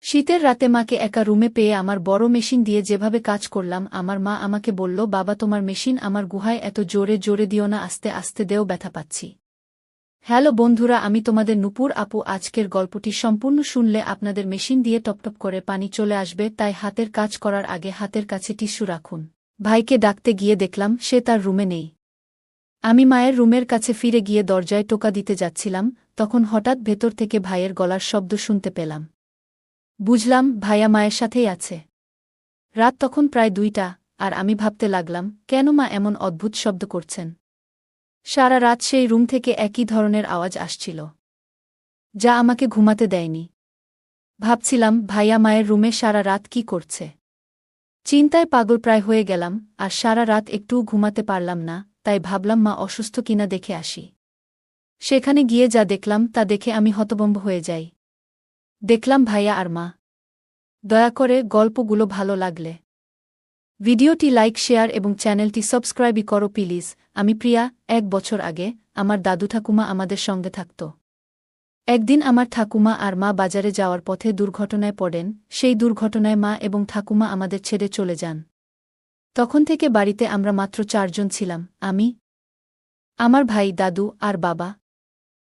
শীতের রাতে মাকে একা রুমে পেয়ে আমার বড় মেশিন দিয়ে যেভাবে কাজ করলাম, আমার মা আমাকে বলল, বাবা তোমার মেশিন আমার গুহায় এত জোরে জোরে দিও না, আস্তে আস্তে দেও, ব্যথা পাচ্ছি। হ্যালো বন্ধুরা, আমি তোমাদের নূপুর আপু। আজকের গল্পটি সম্পূর্ণ শুনলে আপনাদের মেশিন দিয়ে টপটপ করে পানি চলে আসবে, তাই হাতের কাজ করার আগে হাতের কাছে টিস্যু রাখুন। ভাইকে ডাকতে গিয়ে দেখলাম সে তার রুমে নেই। আমি মায়ের রুমের কাছে ফিরে গিয়ে দরজায় টোকা দিতে যাচ্ছিলাম, তখন হঠাৎ ভেতর থেকে ভাইয়ের গলার শব্দ শুনতে পেলাম। বুঝলাম ভাইয়া মায়ের সাথেই আছে। রাত তখন প্রায় 2টা, আর আমি ভাবতে লাগলাম কেন মা এমন অদ্ভুত শব্দ করছেন। সারা রাত সেই রুম থেকে একই ধরনের আওয়াজ আসছিল, যা আমাকে ঘুমাতে দেয়নি। ভাবছিলাম ভাইয়া মায়ের রুমে সারা রাত কি করছে। চিন্তায় পাগল প্রায় হয়ে গেলাম, আর সারা রাত একটুও ঘুমাতে পারলাম না, তাই ভাবলাম মা অসুস্থ কিনা দেখে আসি। সেখানে গিয়ে যা দেখলাম তা দেখে আমি হতভম্ব হয়ে যাই। দেখলাম ভাইয়া আর মা। দয়া করে গল্পগুলো ভালো লাগলে ভিডিওটি লাইক, শেয়ার এবং চ্যানেলটি সাবস্ক্রাইবই করো প্লিজ। আমি প্রিয়া। 1 বছর আগে আমার দাদু ঠাকুমা আমাদের সঙ্গে থাকত। একদিন আমার ঠাকুমা আর মা বাজারে যাওয়ার পথে দুর্ঘটনায় পড়েন। সেই দুর্ঘটনায় মা এবং ঠাকুমা আমাদের ছেড়ে চলে যান। তখন থেকে বাড়িতে আমরা মাত্র 4 জন ছিলাম, আমি, আমার ভাই, দাদু আর বাবা।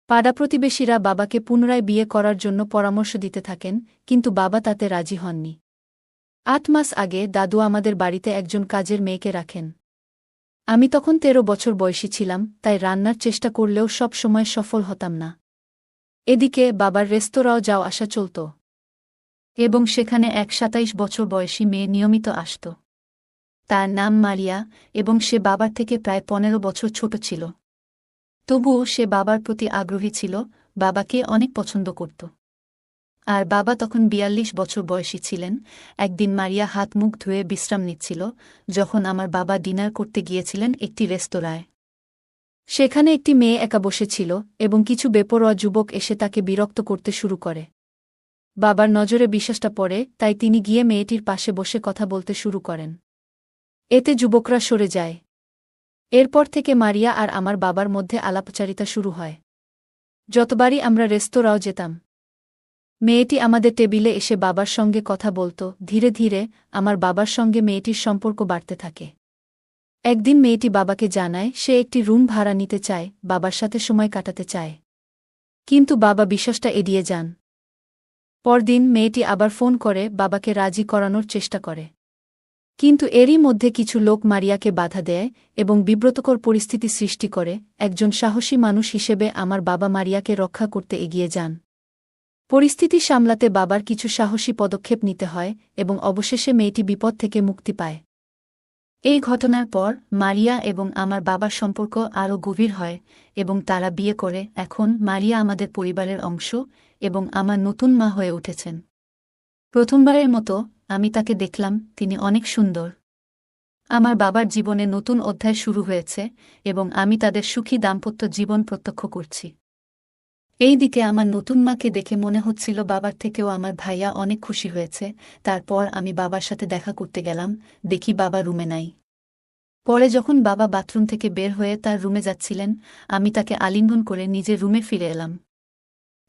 পাড়া প্রতিবেশীরা বাবাকে পুনরায় বিয়ে করার জন্য পরামর্শ দিতে থাকেন, কিন্তু বাবা তাতে রাজি হননি। 8 মাস আগে দাদু আমাদের বাড়িতে একজন কাজের মেয়েকে রাখেন। আমি তখন 13 বছর বয়সী ছিলাম, তাই রান্নার চেষ্টা করলেও সব সময় সফল হতাম না। এদিকে বাবার রেস্তোরাঁও যাওয়া আসা চলত, এবং সেখানে এক 27 বছর বয়সী মেয়ে নিয়মিত আসত। তার নাম মারিয়া, এবং সে বাবার থেকে প্রায় 15 বছর ছোট ছিল। তবুও সে বাবার প্রতি আগ্রহী ছিল, বাবাকে অনেক পছন্দ করত। আর বাবা তখন 42 বছর বয়সী ছিলেন। একদিন মারিয়া হাত মুখ ধুয়ে বিশ্রাম নিচ্ছিল, যখন আমার বাবা ডিনার করতে গিয়েছিলেন একটি রেস্তোরাঁয়। সেখানে একটি মেয়ে একা বসেছিল, এবং কিছু বেপরোয়া যুবক এসে তাকে বিরক্ত করতে শুরু করে। বাবার নজরে বিশ্বাসটা পড়ে, তাই তিনি গিয়ে মেয়েটির পাশে বসে কথা বলতে শুরু করেন। এতে যুবকরা সরে যায়। এরপর থেকে মারিয়া আর আমার বাবার মধ্যে আলাপচারিতা শুরু হয়। যতবারই আমরা রেস্তোরাঁও যেতাম, মেয়েটি আমাদের টেবিলে এসে বাবার সঙ্গে কথা বলত। ধীরে ধীরে আমার বাবার সঙ্গে মেয়েটির সম্পর্ক বাড়তে থাকে। একদিন মেয়েটি বাবাকে জানায় সে একটি রুম ভাড়া নিতে চায়, বাবার সাথে সময় কাটাতে চায়। কিন্তু বাবা বিশ্বাসটা এড়িয়ে যান। পরদিন মেয়েটি আবার ফোন করে বাবাকে রাজি করানোর চেষ্টা করে। কিন্তু এরই মধ্যে কিছু লোক মারিয়াকে বাধা দেয় এবং বিব্রতকর পরিস্থিতি সৃষ্টি করে। একজন সাহসী মানুষ হিসেবে আমার বাবা মারিয়াকে রক্ষা করতে এগিয়ে যান। পরিস্থিতি সামলাতে বাবার কিছু সাহসী পদক্ষেপ নিতে হয়, এবং অবশেষে মেয়েটি বিপদ থেকে মুক্তি পায়। এই ঘটনার পর মারিয়া এবং আমার বাবার সম্পর্ক আরও গভীর হয়, এবং তারা বিয়ে করে। এখন মারিয়া আমাদের পরিবারের অংশ, এবং আমার নতুন মা হয়ে উঠেছেন। প্রথমবারের মতো আমি তাকে দেখলাম, তিনি অনেক সুন্দর। আমার বাবার জীবনে নতুন অধ্যায় শুরু হয়েছে, এবং আমি তাদের সুখী দাম্পত্য জীবন প্রত্যক্ষ করছি। এই দিকে আমার নতুন মাকে দেখে মনে হচ্ছিল বাবার থেকেও আমার ভাইয়া অনেক খুশি হয়েছে। তারপর আমি বাবার সাথে দেখা করতে গেলাম, দেখি বাবা রুমে নাই। পরে যখন বাবা বাথরুম থেকে বের হয়ে তার রুমে যাচ্ছিলেন, আমি তাকে আলিঙ্গন করে নিজের রুমে ফিরে এলাম।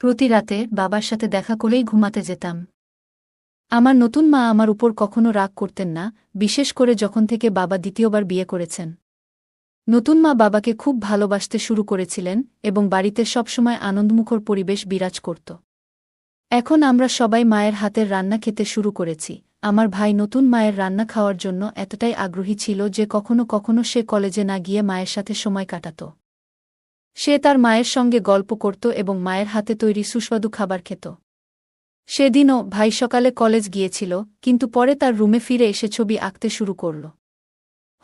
প্রতি রাতে বাবার সাথে দেখা করেই ঘুমাতে যেতাম। আমার নতুন মা আমার উপর কখনো রাগ করতেন না, বিশেষ করে যখন থেকে বাবা দ্বিতীয়বার বিয়ে করেছেন। নতুন মা বাবাকে খুব ভালোবাসতে শুরু করেছিলেন, এবং বাড়িতে সবসময় আনন্দমুখর পরিবেশ বিরাজ করত। এখন আমরা সবাই মায়ের হাতের রান্না খেতে শুরু করেছি। আমার ভাই নতুন মায়ের রান্না খাওয়ার জন্য এতটাই আগ্রহী ছিল যে কখনো কখনো সে কলেজে না গিয়ে মায়ের সাথে সময় কাটাত। সে তার মায়ের সঙ্গে গল্প করত এবং মায়ের হাতে তৈরি সুস্বাদু খাবার খেত। সেদিনও ভাই সকালে কলেজ গিয়েছিল, কিন্তু পরে তার রুমে ফিরে এসে ছবি আঁকতে শুরু করল।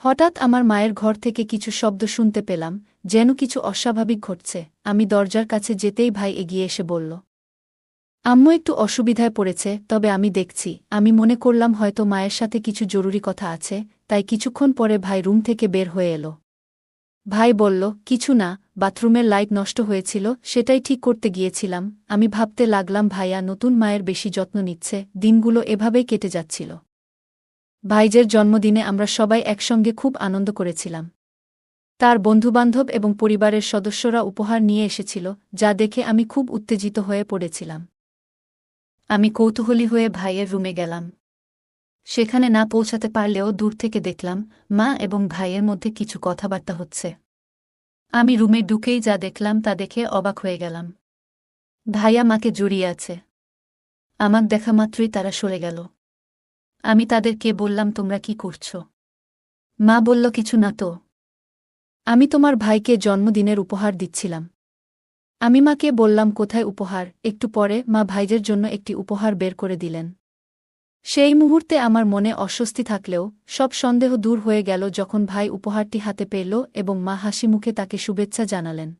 হঠাৎ আমার মায়ের ঘর থেকে কিছু শব্দ শুনতে পেলাম, যেন কিছু অস্বাভাবিক ঘটছে। আমি দরজার কাছে যেতেই ভাই এগিয়ে এসে বলল, আম্মু একটু অসুবিধায় পড়েছে, তবে আমি দেখছি। আমি মনে করলাম হয়তো মায়ের সাথে কিছু জরুরি কথা আছে, তাই কিছুক্ষণ পরে ভাই রুম থেকে বের হয়ে এলো। ভাই বলল, কিছু না, বাথরুমের লাইট নষ্ট হয়েছিল, সেটাই ঠিক করতে গিয়েছিলাম। আমি ভাবতে লাগলাম ভাইয়া নতুন মায়ের বেশি যত্ন নিচ্ছে। দিনগুলো এভাবেই কেটে যাচ্ছিল। ভাইজের জন্মদিনে আমরা সবাই একসঙ্গে খুব আনন্দ করেছিলাম। তার বন্ধুবান্ধব এবং পরিবারের সদস্যরা উপহার নিয়ে এসেছিল, যা দেখে আমি খুব উত্তেজিত হয়ে পড়েছিলাম। আমি কৌতূহলী হয়ে ভাইয়ের রুমে গেলাম। সেখানে না পৌঁছাতে পারলেও দূর থেকে দেখলাম মা এবং ভাইয়ের মধ্যে কিছু কথাবার্তা হচ্ছে। আমি রুমে ঢুকেই যা দেখলাম তা দেখে অবাক হয়ে গেলাম। ভাইয়া মাকে জড়িয়ে আছে। আমাক দেখা মাত্রই তারা সরে গেল। আমি তাদেরকে বললাম, তোমরা কি করছো? মা বলল, কিছু না তো। আমি তোমার ভাইকে জন্মদিনের উপহার দিচ্ছিলাম। আমি মাকে বললাম, কোথায় উপহার? একটু পরে মা ভাইদের জন্য একটি উপহার বের করে দিলেন। সেই মুহূর্তে আমার মনে অস্বস্তি থাকলেও সব সন্দেহ দূর হয়ে গেল যখন ভাই উপহারটি হাতে পেল এবং মা হাসি মুখে তাকে শুভেচ্ছা জানালেন।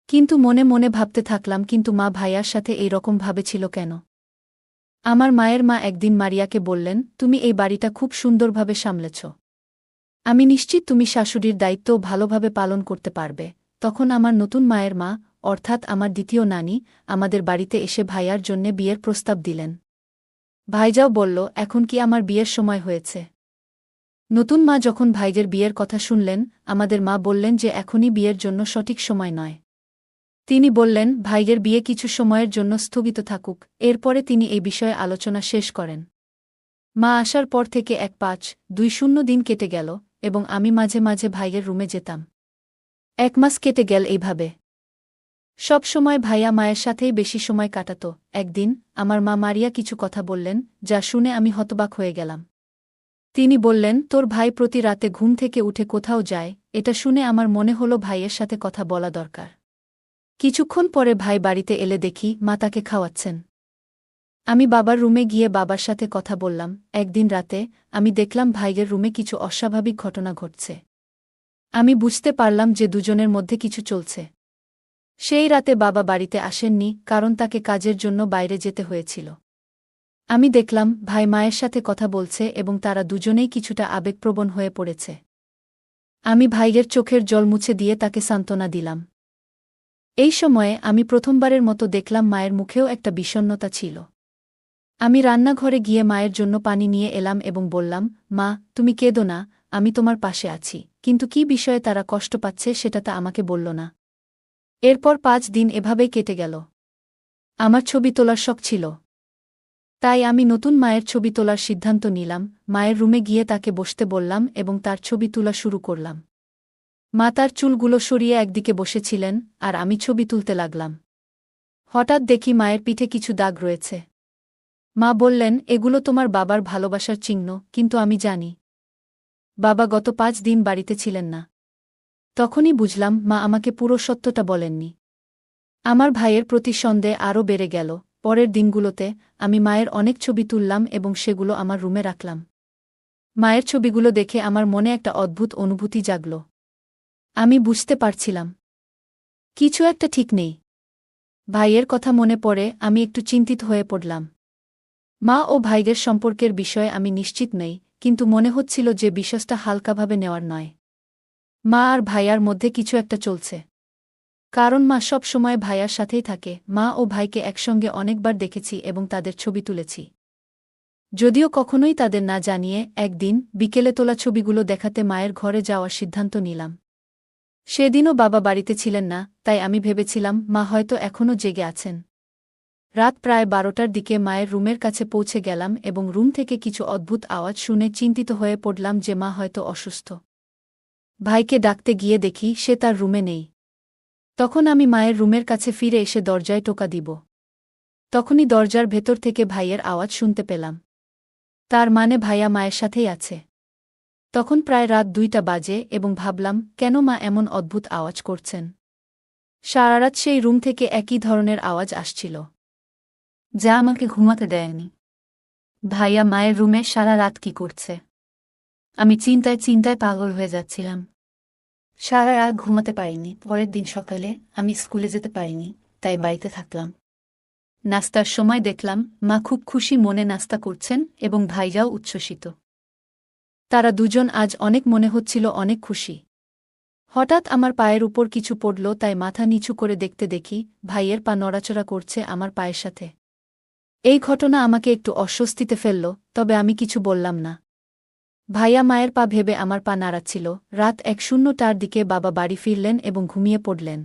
কিন্তু মনে মনে ভাবতে থাকলাম, কিন্তু মা ভাইয়ার সাথে এই রকম ভাবেছিল কেন? আমার মায়ের মা একদিন মারিয়াকে বললেন, তুমি এই বাড়িটা খুব সুন্দরভাবে সামলেছ। আমি নিশ্চিত তুমি শাশুড়ির দায়িত্বও ভালোভাবে পালন করতে পারবে। তখন আমার নতুন মায়ের মা, অর্থাৎ আমার দ্বিতীয় নানি, আমাদের বাড়িতে এসে ভাইয়ার জন্যে বিয়ের প্রস্তাব দিলেন। ভাইজাও বলল, এখন কি আমার বিয়ের সময় হয়েছে? নতুন মা যখন ভাইদের বিয়ের কথা শুনলেন, আমাদের মা বললেন যে এখনই বিয়ের জন্য সঠিক সময় নয়। তিনি বললেন, ভাইদের বিয়ে কিছু সময়ের জন্য স্থগিত থাকুক। এরপরে তিনি এই বিষয়ে আলোচনা শেষ করেন। মা আসার পর থেকে 1-5-2 দিন কেটে গেল এবং আমি মাঝে মাঝে ভাইয়ের রুমে যেতাম। 1 মাস কেটে গেল এইভাবে। সব সময় ভাইয়া মায়ের সাথেই বেশি সময় কাটাত। একদিন আমার মা মারিয়া কিছু কথা বললেন, যা শুনে আমি হতবাক হয়ে গেলাম। তিনি বললেন, তোর ভাই প্রতি রাতে ঘুম থেকে উঠে কোথাও যায়। এটা শুনে আমার মনে হলো ভাইয়ের সাথে কথা বলা দরকার। কিছুক্ষণ পরে ভাই বাড়িতে এলে দেখি মা তাকে খাওয়াচ্ছেন। আমি বাবার রুমে গিয়ে বাবার সাথে কথা বললাম। একদিন রাতে আমি দেখলাম ভাইয়ের রুমে কিছু অস্বাভাবিক ঘটনা ঘটছে। আমি বুঝতে পারলাম যে দুজনের মধ্যে কিছু চলছে। সেই রাতে বাবা বাড়িতে আসেননি, কারণ তাকে কাজের জন্য বাইরে যেতে হয়েছিল। আমি দেখলাম ভাই মায়ের সাথে কথা বলছে এবং তারা দুজনেই কিছুটা আবেগপ্রবণ হয়ে পড়েছে। আমি ভাইয়ের চোখের জল মুছে দিয়ে তাকে সান্ত্বনা দিলাম। এই সময়ে আমি প্রথমবারের মতো দেখলাম মায়ের মুখেও একটা বিষণ্ণতা ছিল। আমি রান্নাঘরে গিয়ে মায়ের জন্য পানি নিয়ে এলাম এবং বললাম, মা, তুমি কেঁদো না, আমি তোমার পাশে আছি। কিন্তু কী বিষয়ে তারা কষ্ট পাচ্ছে সেটা তা আমাকে বলল না। এরপর 5 দিন এভাবেই কেটে গেল। আমার ছবি তোলার শখ ছিল। তাই আমি নতুন মায়ের ছবি তোলার সিদ্ধান্ত নিলাম। মায়ের রুমে গিয়ে তাকে বসতে বললাম এবং তার ছবি তোলা শুরু করলাম। মা তার চুলগুলো সরিয়ে একদিকে বসেছিলেন আর আমি ছবি তুলতে লাগলাম। হঠাৎ দেখি মায়ের পিঠে কিছু দাগ রয়েছে। মা বললেন, এগুলো তোমার বাবার ভালোবাসার চিহ্ন। কিন্তু আমি জানি বাবা গত 5 দিন বাড়িতে ছিলেন না। তখনই বুঝলাম মা আমাকে পুরো সত্যটা বলেননি। আমার ভাইয়ের প্রতি সন্দেহ আরও বেড়ে গেল। পরের দিনগুলোতে আমি মায়ের অনেক ছবি তুললাম এবং সেগুলো আমার রুমে রাখলাম। মায়ের ছবিগুলো দেখে আমার মনে একটা অদ্ভুত অনুভূতি জাগল। আমি বুঝতে পারছিলাম কিছু একটা ঠিক নেই। ভাইয়ের কথা মনে পড়ে আমি একটু চিন্তিত হয়ে পড়লাম। মা ও ভাইদের সম্পর্কের বিষয়ে আমি নিশ্চিত নই, কিন্তু মনে হচ্ছিল যে বিশ্বাসটা হালকাভাবে নেওয়ার নয়। মা আর ভাইয়ার মধ্যে কিছু একটা চলছে। কারণ মা সব সময় ভাইয়ার সাথেই থাকে। মা ও ভাইকে একসঙ্গে অনেকবার দেখেছি এবং তাদের ছবি তুলেছি। যদিও কখনোই তাদের না জানিয়ে একদিন বিকেলে তোলা ছবিগুলো দেখাতে মায়ের ঘরে যাওয়ার সিদ্ধান্ত নিলাম। সেদিনও বাবা বাড়িতে ছিলেন না, তাই আমি ভেবেছিলাম মা হয়তো এখনও জেগে আছেন। রাত প্রায় 12টার দিকে মায়ের রুমের কাছে পৌঁছে গেলাম এবং রুম থেকে কিছু অদ্ভুত আওয়াজ শুনে চিন্তিত হয়ে পড়লাম যে মা হয়তো অসুস্থ। ভাইকে ডাকতে গিয়ে দেখি সে তার রুমে নেই। তখন আমি মায়ের রুমের কাছে ফিরে এসে দরজায় টোকা দিব। তখনই দরজার ভেতর থেকে ভাইয়ের আওয়াজ শুনতে পেলাম। তার মানে ভাইয়া মায়ের সাথেই আছে। তখন প্রায় রাত 2টা বাজে এবং ভাবলাম, কেন মা এমন অদ্ভুত আওয়াজ করছেন? সারারাত সেই রুম থেকে একই ধরনের আওয়াজ আসছিল, যা আমাকে ঘুমাতে দেয়নি। ভাইয়া মায়ের রুমে সারা রাত কি করছে? আমি চিন্তায় চিন্তায় পাগল হয়ে যাচ্ছিলাম। সারা রাত ঘুমাতে পারিনি। পরের দিন সকালে আমি স্কুলে যেতে পারিনি, তাই বাড়িতে থাকলাম। নাস্তার সময় দেখলাম মা খুব খুশি মনে নাস্তা করছেন এবং ভাইয়াও উচ্ছ্বসিত। তারা দুজন আজ অনেক মনে হচ্ছিল অনেক খুশি। হঠাৎ আমার পায়ের উপর কিছু পড়ল, তাই মাথা নিচু করে দেখতে দেখি ভাইয়ের পা নড়াচড়া করছে আমার পায়ের সাথে। এই ঘটনা আমাকে একটু অস্বস্তিতে ফেলল, তবে আমি কিছু বললাম না। ভাইয়া মায়ের পা ভেবে আমার পা নাড়াচ্ছিল। রাত 1:00টার দিকে বাবা বাড়ি ফিরলেন এবং ঘুমিয়ে পড়লেন।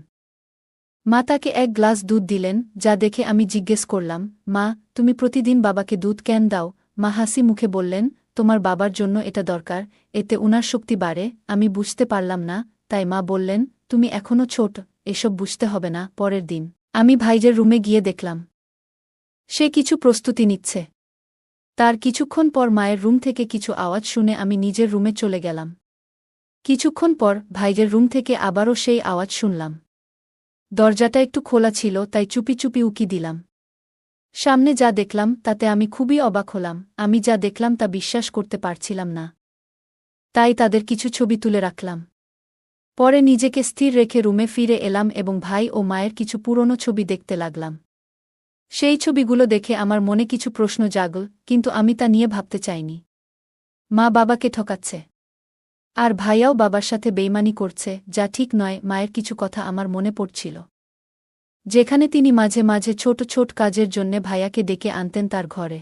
মা তাকে এক গ্লাস দুধ দিলেন, যা দেখে আমি জিজ্ঞেস করলাম, মা, তুমি প্রতিদিন বাবাকে দুধ কেন দাও? মা হাসি মুখে বললেন, তোমার বাবার জন্য এটা দরকার, এতে উনার শক্তি বাড়ে। আমি বুঝতে পারলাম না, তাই মা বললেন, তুমি এখনও ছোট, এসব বুঝতে হবে না। পরের দিন আমি ভাইজের রুমে গিয়ে দেখলাম সে কিছু প্রস্তুতি নিচ্ছে। তার কিছুক্ষণ পর মায়ের রুম থেকে কিছু আওয়াজ শুনে আমি নিজের রুমে চলে গেলাম। কিছুক্ষণ পর ভাইজের রুম থেকে আবারও সেই আওয়াজ শুনলাম। দরজাটা একটু খোলা ছিল, তাই চুপি চুপি উকি দিলাম। সামনে যা দেখলাম তাতে আমি খুবই অবাক হলাম। আমি যা দেখলাম তা বিশ্বাস করতে পারছিলাম না। তাই তাদের কিছু ছবি তুলে রাখলাম। পরে নিজেকে স্থির রেখে রুমে ফিরে এলাম এবং ভাই ও মায়ের কিছু পুরনো ছবি দেখতে লাগলাম। সেই ছবিগুলো দেখে আমার মনে কিছু প্রশ্ন জাগল, কিন্তু আমি তা নিয়ে ভাবতে চাইনি। মা বাবাকে ঠকাচ্ছে, আর ভাইয়াও বাবার সাথে বেইমানি করছে, যা ঠিক নয়। মায়ের কিছু কথা আমার মনে পড়ছিল, যেখানে তিনি মাঝে মাঝে ছোট ছোট কাজের জন্যে ভাইয়াকে ডেকে আনতেন তার ঘরে।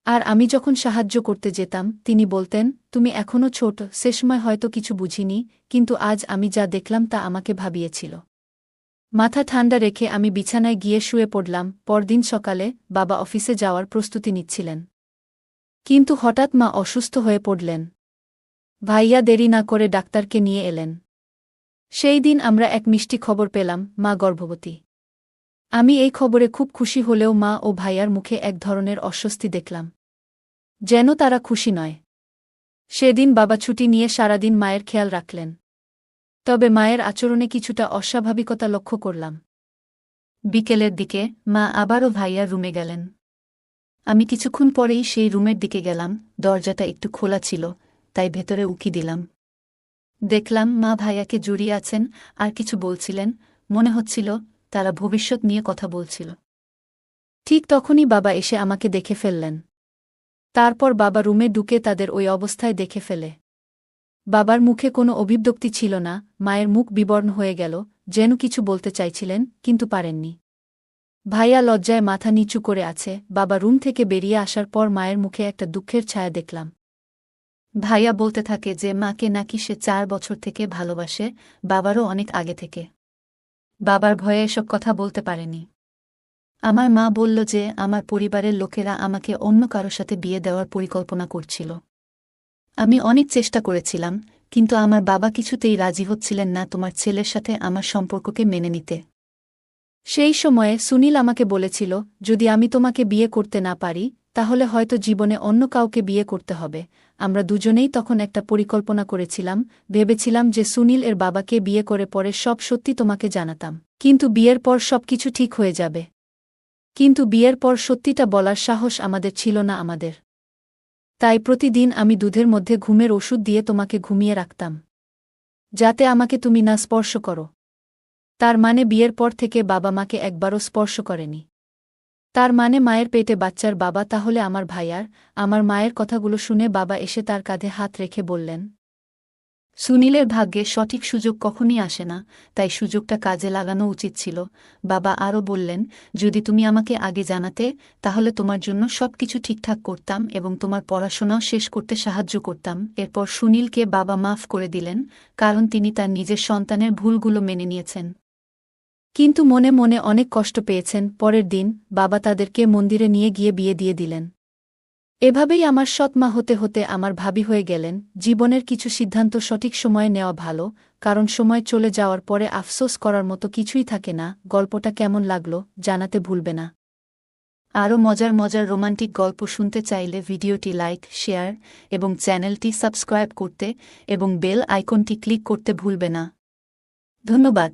আর আমি যখন সাহায্য করতে যেতাম তিনি বলতেন, তুমি এখনও ছোট, সে সময় হয়তো কিছু বুঝিনি, কিন্তু আজ আমি যা দেখলাম তা আমাকে ভাবিয়েছিল। মাথা ঠান্ডা রেখে আমি বিছানায় গিয়ে শুয়ে পড়লাম। পরদিন সকালে বাবা অফিসে যাওয়ার প্রস্তুতি নিচ্ছিলেন, কিন্তু হঠাৎ মা অসুস্থ হয়ে পড়লেন। ভাইয়া দেরি না করে ডাক্তারকে নিয়ে এলেন। সেই দিন আমরা এক মিষ্টি খবর পেলাম, মা গর্ভবতী। আমি এই খবরে খুব খুশি হলেও মা ও ভাইয়ার মুখে এক ধরনের অস্বস্তি দেখলাম, যেন তারা খুশি নয়। সেদিন বাবা ছুটি নিয়ে সারাদিন মায়ের খেয়াল রাখলেন, তবে মায়ের আচরণে কিছুটা অস্বাভাবিকতা লক্ষ্য করলাম। বিকেলের দিকে মা আবারও ভাইয়ার রুমে গেলেন। আমি কিছুক্ষণ পরেই সেই রুমের দিকে গেলাম। দরজাটা একটু খোলা ছিল, তাই ভেতরে উকি দিলাম। দেখলাম মা ভাইয়াকে জড়িয়ে আছেন আর কিছু বলছিলেন। মনে হচ্ছিল তারা ভবিষ্যৎ নিয়ে কথা বলছিল। ঠিক তখনই বাবা এসে আমাকে দেখে ফেললেন। তারপর বাবা রুমে ঢুকে তাদের ওই অবস্থায় দেখে ফেলে। বাবার মুখে কোনো অভিব্যক্তি ছিল না, মায়ের মুখ বিবর্ণ হয়ে গেল, যেন কিছু বলতে চাইছিলেন কিন্তু পারেননি। ভাইয়া লজ্জায় মাথা নিচু করে আছে। বাবা রুম থেকে বেরিয়ে আসার পর মায়ের মুখে একটা দুঃখের ছায়া দেখলাম। ভাইয়া বলতে থাকে যে মাকে নাকি সে 4 বছর থেকে ভালোবাসে, বাবারও অনেক আগে থেকে। বাবার ভয়ে এসব কথা বলতে পারেনি। আমার মা বলল যে আমার পরিবারের লোকেরা আমাকে অন্য কারো সাথে বিয়ে দেওয়ার পরিকল্পনা করছিল। আমি অনেক চেষ্টা করেছিলাম, কিন্তু আমার বাবা কিছুতেই রাজি হচ্ছিলেন না তোমার ছেলের সাথে আমার সম্পর্ককে মেনে নিতে। সেই সময়ে সুনীল আমাকে বলেছিল, যদি আমি তোমাকে বিয়ে করতে না পারি, তাহলে হয়তো জীবনে অন্য কাউকে বিয়ে করতে হবে। আমরা দুজনেই তখন একটা পরিকল্পনা করেছিলাম, ভেবেছিলাম যে সুনীল এর বাবাকে বিয়ে করে পরে সব সত্যি তোমাকে জানাতাম, কিন্তু বিয়ের পর সবকিছু ঠিক হয়ে যাবে। কিন্তু বিয়ের পর সত্যিটা বলার সাহস আমাদের ছিল না আমাদের। তাই প্রতিদিন আমি দুধের মধ্যে ঘুমের ওষুধ দিয়ে তোমাকে ঘুমিয়ে রাখতাম, যাতে আমাকে তুমি না স্পর্শ করো। তার মানে বিয়ের পর থেকে বাবা মাকে একবারও স্পর্শ করেনি। তার মানে মায়ের পেটে বাচ্চার বাবা তাহলে আমার ভাইয়ার। আমার মায়ের কথাগুলো শুনে বাবা এসে তার কাঁধে হাত রেখে বললেন, সুনীলের ভাগ্যে সঠিক সুযোগ কখনই আসে না, তাই সুযোগটা কাজে লাগানো উচিত ছিল। বাবা আরও বললেন, যদি তুমি আমাকে আগে জানাতে, তাহলে তোমার জন্য সবকিছু ঠিকঠাক করতাম এবং তোমার পড়াশোনাও শেষ করতে সাহায্য করতাম। এরপর সুনীলকে বাবা মাফ করে দিলেন, কারণ তিনি তার নিজের সন্তানের ভুলগুলো মেনে নিয়েছেন। কিন্তু মনে মনে অনেক কষ্ট পেয়েছেন। পরের দিন বাবা তাদেরকে মন্দিরে নিয়ে গিয়ে বিয়ে দিয়ে দিলেন। এভাবেই আমার সৎ মা হতে হতে আমার ভাবি হয়ে গেলেন। জীবনের কিছু সিদ্ধান্ত সঠিক সময়ে নেওয়া ভালো, কারণ সময় চলে যাওয়ার পরে আফসোস করার মতো কিছুই থাকে না। গল্পটা কেমন লাগলো জানাতে ভুলবে না। আরও মজার মজার রোমান্টিক গল্প শুনতে চাইলে ভিডিওটি লাইক, শেয়ার এবং চ্যানেলটি সাবস্ক্রাইব করতে এবং বেল আইকনটি ক্লিক করতে ভুলবে না। ধন্যবাদ।